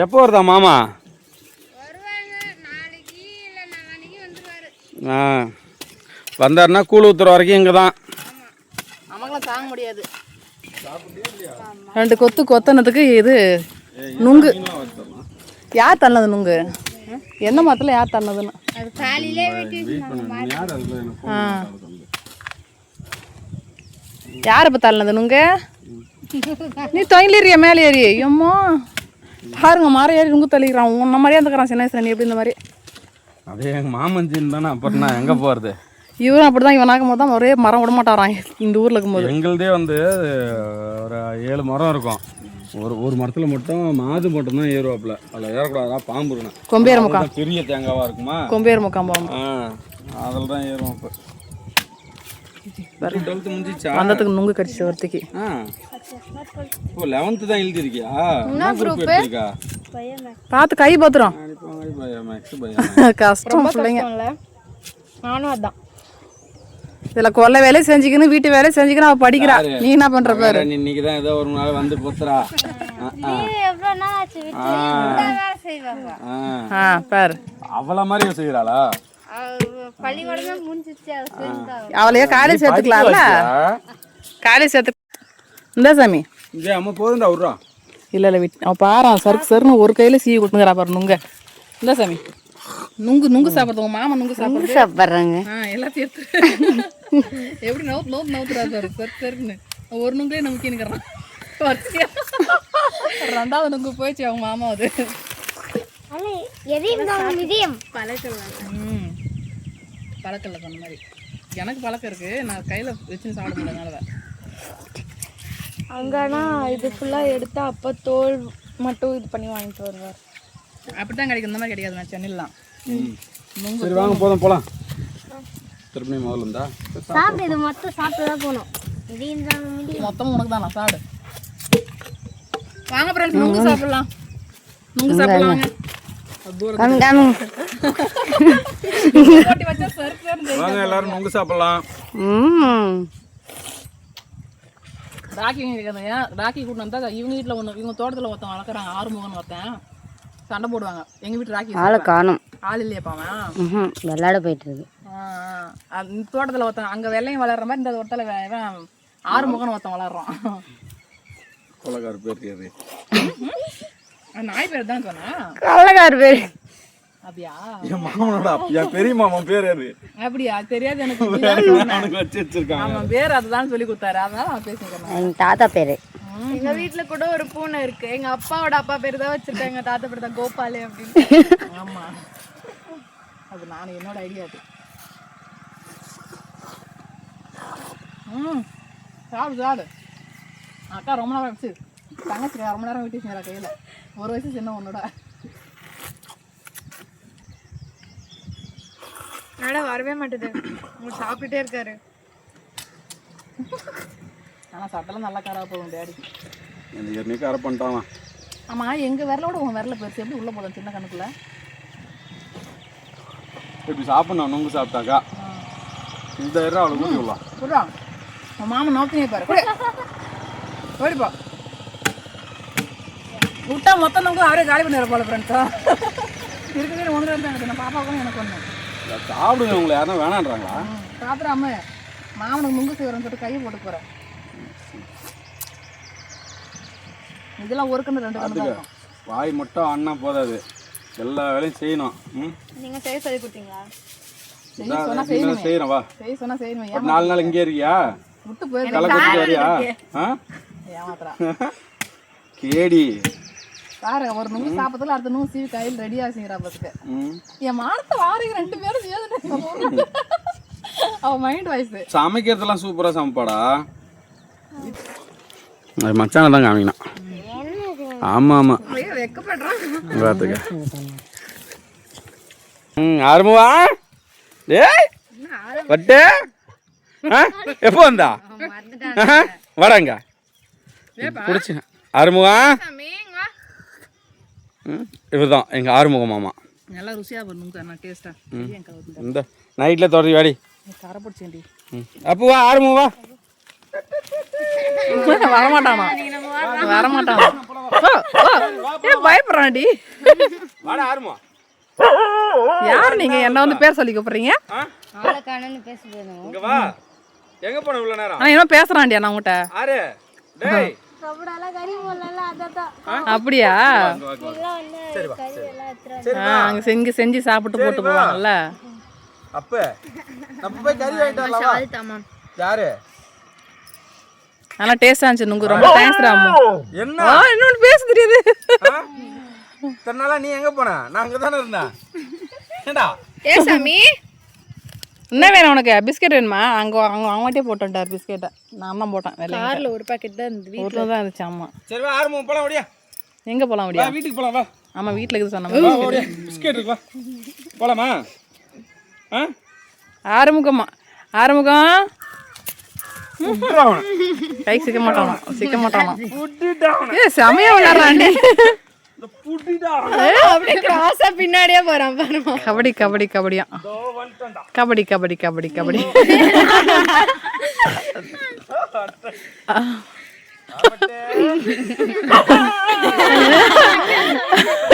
எப்போ வருதா மாமா? ஆ வந்தாருன்னா கூழ் ஊற்றுற வரைக்கும் இங்கே தான். நமக்கெல்லாம் தாங்க முடியாது. 2 கொத்து கொத்தனதுக்கு இது நுங்கு. யார் தள்ளது நுங்கு? எந்த மரத்தில் யார் தள்ளதுன்னு யார் இப்போ தள்ளது நுங்கு? நீ தொங்கிலிறிய மேலே ஏறி ஐயம்மா பாருங்க மரம் ஏறி நுங்கு தள்ளிக்கிறான். உன்ன மாதிரியே இருந்துக்கிறான் சின்ன வயசுல. நீ எப்படி இந்த மாதிரி? அதே எங்கள் மாமஞ்சின்னு தானே. அப்புறம் நான் எங்கே போகிறது? இவரும் அப்படி தான். இவனாக்கும் போது தான் ஒரே மரம் விட மாட்டாரான் இந்த ஊரில் இருக்கும்போது. எங்களுதே வந்து ஒரு 7 மரம் இருக்கும். ஒரு மரத்தில் மட்டும் மாது மட்டும் தான் ஏறுவாப்புல. அதில் ஏறக்கூடாதா பாம்பு இருக்கணும். கொம்பேர் முக்காம் பெரிய தேங்காவாக இருக்குமா? கொம்பேர் முக்காம் பாம்பு. அதில் தான் ஏறுவோம். இப்போ 12th முடிஞ்சிச்சா? வந்ததுக்கு நுங்கு கடிச்சு ஒருத்திக்கு. இப்போ 11th தான் எழுதிருக்கியா? என்ன குரூப் எடுத்திருக்கா? பார்த்து கை பத்திரம். கஷ்டம் பிள்ளைங்க. நானும் அதான் இதில் கொல்ல வேலையை செஞ்சுக்கணும், வீட்டு வேலையை செஞ்சுக்கணும். அவள் படிக்கிறா. நீ என்ன பண்ற பாரு. இன்னைக்கு தான் ஏதோ ஒரு நாள் வந்து போத்துறா. பாரு அவளை மாதிரி செய்யறாளா? அவளையே காலேஜ் சேர்த்துக்கலாம்ல. காலேஜ் சேர்த்து இந்த சாமி அம்மா போதுண்டா விட்றா. இல்லை இல்லை விட் அவள் பாரு சருக்கு சருன்னு ஒரு கையில் சீவி கொடுத்துங்கிறா பாரு நுங்க. இந்த சாமி நுங்கு சாப்பிட்றது. உங்க மாமா நுங்கு சாப்பிட்றாங்க. எல்லாத்தையும் எடுத்து எப்படி நவுத்துறாரு பாரு சரு சருன்னு. ஒரு நுங்களே நமக்குறான். 2வது நுங்கு போயிடுச்சு அவங்க மாமா. அது பழக்கல்ல சொன்ன மாதிரி எனக்கு பழக்கம் இருக்கு. நான் கையில் வச்சுன்னு சாப்பிட முடியாதனால. அங்கன்னா இது ஃபுல்லாக எடுத்தா அப்போ தோல் மட்டும் இது பண்ணி வாங்கிட்டு வருவார். அப்படித்தான் கிடைக்கும். இந்த மாதிரி கிடையாது. நான் சென்னையிலாம் சரி வாங்க போதும் போகலாம். திருப்பி முதல்ல இருந்தா சாப்பிடு. இது மொத்தம் சாப்பிட்டு தான் போகணும். மொத்தமும் உனக்கு தான். நான் சாப்பிடு. வாங்க ஃப்ரெண்ட்ஸ் நுங்கு சாப்பிடலாம். நுங்கு சாப்பிடலாம். வாங்க எல்லாரும் நுங்கு சாப்பிடலாம். ராக்கி கேட்குறேன். ராக்கி கூட்டு வந்தா இவங்க வீட்டில் ஒன்று, இவங்க தோட்டத்தில் ஒருத்தன் வளர்க்குறாங்க. 6 முகன் ஒருத்தன். சண்டை போடுவாங்க. எங்கள் வீட்டு ராக்கி ஆளை காணும். ஆள் இல்லையாப்பா அவன் விளையாட போயிட்டு இருக்கு. இந்த தோட்டத்தில் ஒருத்தன் அங்கே வெள்ளையும் வளர்ற மாதிரி இந்த தோட்டத்தில் 6 முகன் ஒருத்தன் வளர்றான். கொலகார பேர் நாய் பேர் தான் சொன்னா. கொள்ளக்கார பேர் அப்படியா? என் மாமனோட என் பெரிய மாமன் பேர் அது. அப்படியா? தெரியாது எனக்கு. வச்சு வச்சிருக்காங்க. அவன் பேர் அதுதான் சொல்லி கொடுத்தாரு. அதனால அவன் பேசிக்கிறேன். எங்க தாத்தா பேரு. எங்க வீட்டுல கூட ஒரு பூனை இருக்கு. எங்க அப்பாவோட அப்பா பேரு தான் வச்சிருக்காங்க. எங்க தாத்தா பேரு தான் கோபாலு அப்படின்னு. ஆமா அது நான் என்னோட ஐடியா. அது சாடு அக்கா ரொம்ப நேரம் வச்சு தங்கச்சி ரொம்ப நேரம் விட்டுச்சுங்களா கையில. 1 வயசு சின்ன உன்னோட. வரவே மாட்டேது. உங்களுக்கு சாப்பிட்டுட்டே இருக்காரு. ஆனால் சட்டெல்லாம் நல்லா காராக போகும் டேடி. ஏற்கனவே கார பண்ணிட்டான். ஆமாம் எங்கள் விரலோட உன் விரல பெருசு எப்படி உள்ளே போதும் சின்ன கணக்குள்ள. இப்படி சாப்பிட்ணும் நுங்கு சாப்பிட்டாக்கா. இந்த இடம் அவளை கூட்டி விடலாம். விட்றா உன் மாமன் நோக்கினே பாரு. ஓடிப்பா விட்டா மொத்தம் நுங்கு அவரே காலி பண்ணிடுற போல ஃப்ரெண்ட்ஸா. இருக்கிறதே 1 தான் எனக்கு. நான் பாப்பாவுக்கும் எனக்கு ஒன்று சாப்பிடுங்க. உங்களை யாரும் வேணான்றாங்களா? சாப்பிடாம மாமனுக்கு நுங்கு செய்கிறேன்னு சொல்லிட்டு கையை போட்டு போகிறேன். இதெல்லாம் 1 கண்ணு 2 கண்ணு தான். வாய் மட்டும் அண்ணா போதாது, எல்லா வேலையும் செய்யணும். நீங்க செய்ய சொல்லி கொடுத்தீங்களா? செய்யறேன் வா. செய்ய சொன்னா செய்யணும். 4 நாள் இங்கே இருக்கியா? விட்டு போய் கலக்கறியா? ஏமாத்துறா கேடி பாரு. ஒரு நுங்கு சாப்பிட்டதுல அடுத்த நுங்கு சீவி கையில் ரெடியா செய்யறா பத்துக்கு. என் மானத்தை வாரிங்க 2 பேரும் சேர்ந்து. அவ மைண்ட் வாய்ஸ். சமைக்கிறதெல்லாம் சூப்பரா சமைப்பாடா. மச்சான தான் காமிக்கணும். ஆமா ஆமா வெக்கப்படுறான். ஆரம்பவா டேய் வட்டு எப்போ வந்தா வராங்க பிடிச்சி ஆறுமுகா. இவர் தான் எங்கள் ஆறுமுக மாமா. நல்லா ருசியாக பண்ணுங்க டேஸ்டா. இந்த நைட்டில் தொடரி வாடி கரை பிடிச்சேன்டி. அப்போவா ஆறுமுகவா வரமாட்டானா வரமாட்டானா பயப்படுறான்டி. வாடா ஆறுமா. யார் நீங்க என்ன வந்து பேர் சொல்லி கூப்பிடுறீங்க? இங்க வா. எங்க போன இவ்வளவு நேரம்? ஆனா என்ன பேசுறான்டியா நான் உங்ககிட்ட? ஆறு. டேய். அப்படியா? சரி வா. சரி. அங்க செஞ்சு சாப்பிட்டு போட்டு போவாங்கல்ல. அப்ப நம்ம போய் கறி வாங்கிட்டு வரலாம் வா. யாரு? நல்லா டேஸ்டா இருந்துச்சு நுங்கு. ரொம்ப தேங்க்ஸ் ராமு. என்ன? இன்னொன்னு பேச தெரியுது. தன்னால நீ எங்க போன? நான் அங்க தானே இருந்தேன். ஏண்டா? ஏ சாமி என்ன வேணும் உனக்கு? பிஸ்கெட் வேணுமா? அவங்ககிட்டே போட்டுட்டார் பிஸ்கெட்டை. நான் தான் போட்டேன். கார்ல ஒரு பாக்கெட் தான் இருந்தது. வீட்டில் தான் இருந்துச்சு. ஆமா. சரி வா ஆரம்பம் போலாம் ஓடியா. எங்க போலாம் ஓடியா? வீட்டுக்கு போலாம் வா. ஆமா வீட்டில் இருக்குது சொன்ன வா ஓடியா. பிஸ்கெட் இருக்கு வா. போலாமா? ஆறுமுகம் கை சிக்க மாட்டானா ஏ செமையா விளையாடுறாண்டி. அப்படியே கிராஸா பின்னாடியே போறான் பாருமா. கபடியா கபடி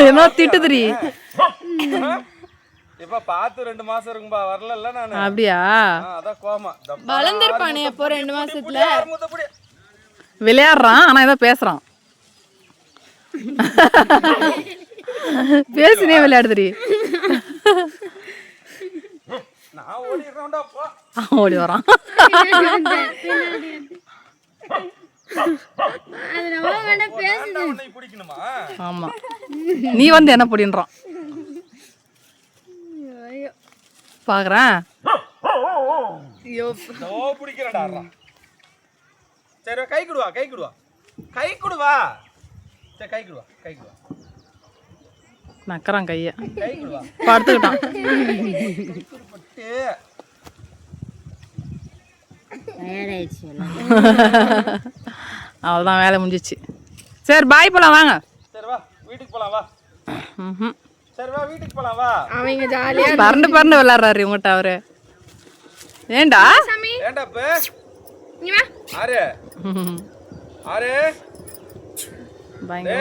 என்ன திட்டுதுரி? இப்ப பாத்து 2 மாசம் இருக்கும்பா வரல நானு. அப்படியா? அதான் கோமா. வளர்ந்திருப்பானே அப்போ 2 மாசத்துல. விளையாடுறான் ஆனா ஏதோ பேசுறான். பேசினே விளையாடுதுரி. நான் ஓடிறேன்டா போ. ஓடி வரான். ஆமா நீ வந்து என்ன பிடின்றான் பாக்குறேன். சரி கை குடுவா சரி கை குடுவா நக்கறான் கைய படுத்துக்கிட்டான். அவ்வளோதான் வேலை முடிஞ்சிச்சு. சரி பாய் போலாம் வாங்க. சரி வா வீட்டுக்கு போலாம் வா. சரி வா வீட்டுக்கு போலாம் வா. அவங்க ஜாலியா பரண்டு விளையாடுறாரு உங்ககிட்ட அவரு. ஏண்டா ஏண்டாப்ப ஆறு பயங்கர.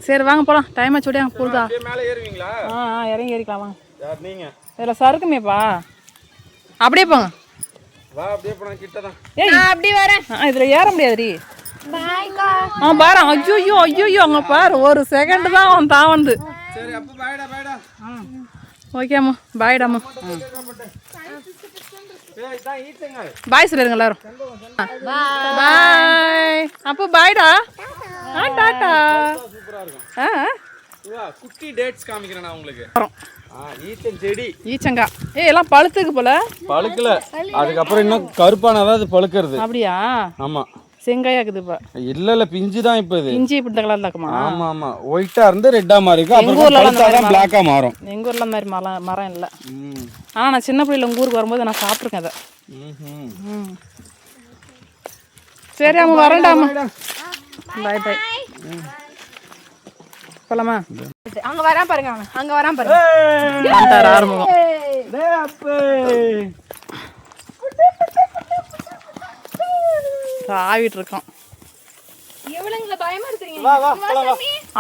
சரி வாங்க போலாம். டைம் ஆச்சு ஓடியாங்க போடுதா. மேலே ஏறுவீங்களா? இறங்கி ஏறிக்கலாம் வாங்க. யார் நீங்க? இதில் சறுக்குமேப்பா. அப்படியே போங்க. வா அப்படியே போனா கிட்ட தான். நான் அப்படி வரேன். இதில் ஏற முடியாதுடி. பாரு ஐயோ அங்கே பாரு ஒரு செகண்ட் தான் அவன் தாவந்து. சரி அப்போ பாய்டா. ஓகேம்மா பாய்டாம்மா. பாய் சொல்லிருங்க எல்லாரும். பாய். அப்போ பாய்டா. டாடா. சூப்பரா இருக்கும். குட்டி டேட்ஸ் காமிக்கிறேன் நான் உங்களுக்கு. ஈச்சன் செடி ஈச்சங்கா எல்லாம் பழுத்துக்கு போல. பழுக்கல அதுக்கப்புறம் இன்னும் பழுப்பானதான் அது பழுக்கிறது. அப்படியா? ஆமா செங்காயா இருக்குது இப்ப. இல்ல பிஞ்சு தான் இப்ப இது. இஞ்சி இப்படி கலர்ல இருக்குமா? ஆமா ஒயிட்டா இருந்து ரெட்டா மாறி இருக்கும். அப்புறம் பழுத்தாதான் பிளாக்கா மாறும். எங்க ஊர்ல மாதிரி மரம் இல்ல. ஆனா நான் சின்ன பிள்ளைல உங்க ஊருக்கு வரும்போது நான் சாப்பிட்டுருக்கேன் அதை. சரி அம்மா வரேன்டாமா. பாய் போலாமா? அங்க வரான் பாருங்க. அங்க வரான் பாருங்க. ஆரம்பம். ஆவிட்டு இருக்கான்.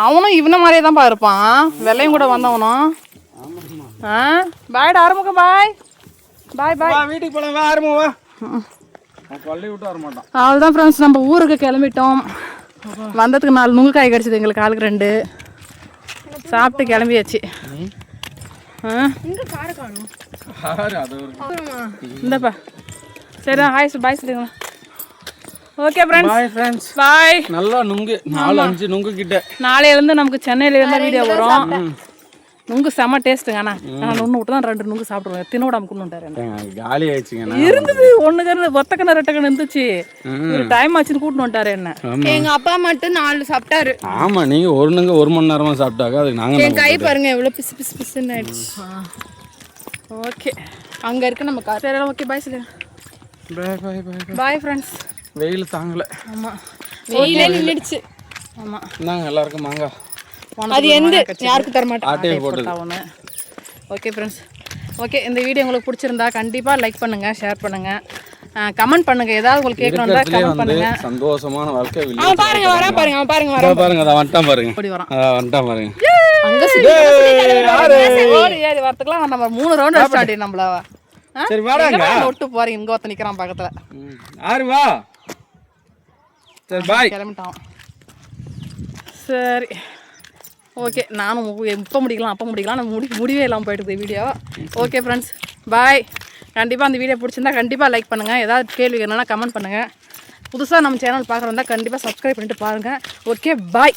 அவனும் இவன மாதிரியே தான் இருப்பான். வெள்ளையும் கூட வந்தவனும். பாய்டா ஆரம்பிக்க. பாய் வீட்டுக்கு போலாம் வா ஆரம்பம் வா. பள்ளி விட்டு வர மாட்டான். அவ்வளோதான் ஃப்ரெண்ட்ஸ் நம்ம ஊருக்கு கிளம்பிட்டோம். வந்ததுக்கு 4 நுங்கு காய் கிடச்சிது எங்களுக்கு. ஆளுக்கு 2 சாப்பிட்டு கிளம்பியாச்சு. இந்தப்பா சரி பாய் சொல்லுங்க. Okay friends bye. நல்லா நுங்கு 4-5 நுங்கு கிட்ட. நாளையிலேருந்து நமக்கு சென்னையில இருந்தால் வீடியோ வரும். நுங்கு செம்ம டேஸ்ட்டுங்க. ஆனால் ஒன்று விட்டு தான் 2 நுங்கு சாப்பிடுவேன். தின்னோட கூட்டு காலி ஆயிடுச்சுங்க. இருந்தது 1 கன்று 10 கன்று 2 கன்று இருந்துச்சு. ஒரு டைம் ஆச்சுன்னு கூட்டு வந்துட்டாரு என்ன. எங்க அப்பா மட்டும் 4 சாப்பிட்டாரு. ஆமா நீங்க ஒரு மணி நேரமா சாப்பிட்டாங்க. அதுக்கு நாங்க என் கை பாருங்க எவ்வளவு பிசுன்னு ஆயிடுச்சு. ஓகே அங்க இருக்கு நம்ம கார். சரி ஓகே பாய் சொல்லுங்க. Bye friends. வெயில் தாங்கல. ஆமா வெயிலே நின்னுடுச்சு. ஆமா நாங்க எல்லாருக்கும் மாங்காய். அது எந்த யாருக்கு தர மாட்டேன். ஆட்டே போடுது. Okay friends. ஓகே இந்த வீடியோ உங்களுக்கு பிடிச்சிருந்தா கண்டிப்பாக லைக் பண்ணுங்கள், ஷேர் பண்ணுங்கள், கமெண்ட் பண்ணுங்க, ஏதாவது உங்களுக்கு கேட்கணும்னா கமெண்ட் பண்ணுங்க. சந்தோஷமான வாழ்க்கை அவன் பாருங்க வரேன் பாருங்க, அவன் பாருங்க இதோ பாருங்க, அதை வந்துட்டான் பாருங்க, ஓடி வரான். வந்துட்டான் பாருங்க. அங்க ஓடி ஏறி வரதுக்குலாம் நம்ம 3 ரவுண்ட் அடிச்சாடி நம்மள. சரி வாடாங்க, விட்டு போறீங்க. இங்க ஒருத்தன் நிக்கிறான் பக்கத்துல. ஆறு வா. சரி பாய். கிளம்பிட்டான். சரி ஓகே, நானும் இப்போ முடிக்கலாம் அப்போ முடிக்கலாம், நம்ம முடிவே இல்லாமல் போயிட்டு வீடியோ. ஓகே ஃப்ரெண்ட்ஸ், பாய். கண்டிப்பாக அந்த வீடியோ பிடிச்சிருந்தா கண்டிப்பாக லைக் பண்ணுங்கள், ஏதாவது கேள்வி என்னன்னா கமெண்ட் பண்ணுங்கள். புதுசாக நம்ம சேனல் பார்க்குறதா கண்டிப்பாக சப்ஸ்கிரைப் பண்ணிட்டு பாருங்கள். Okay bye.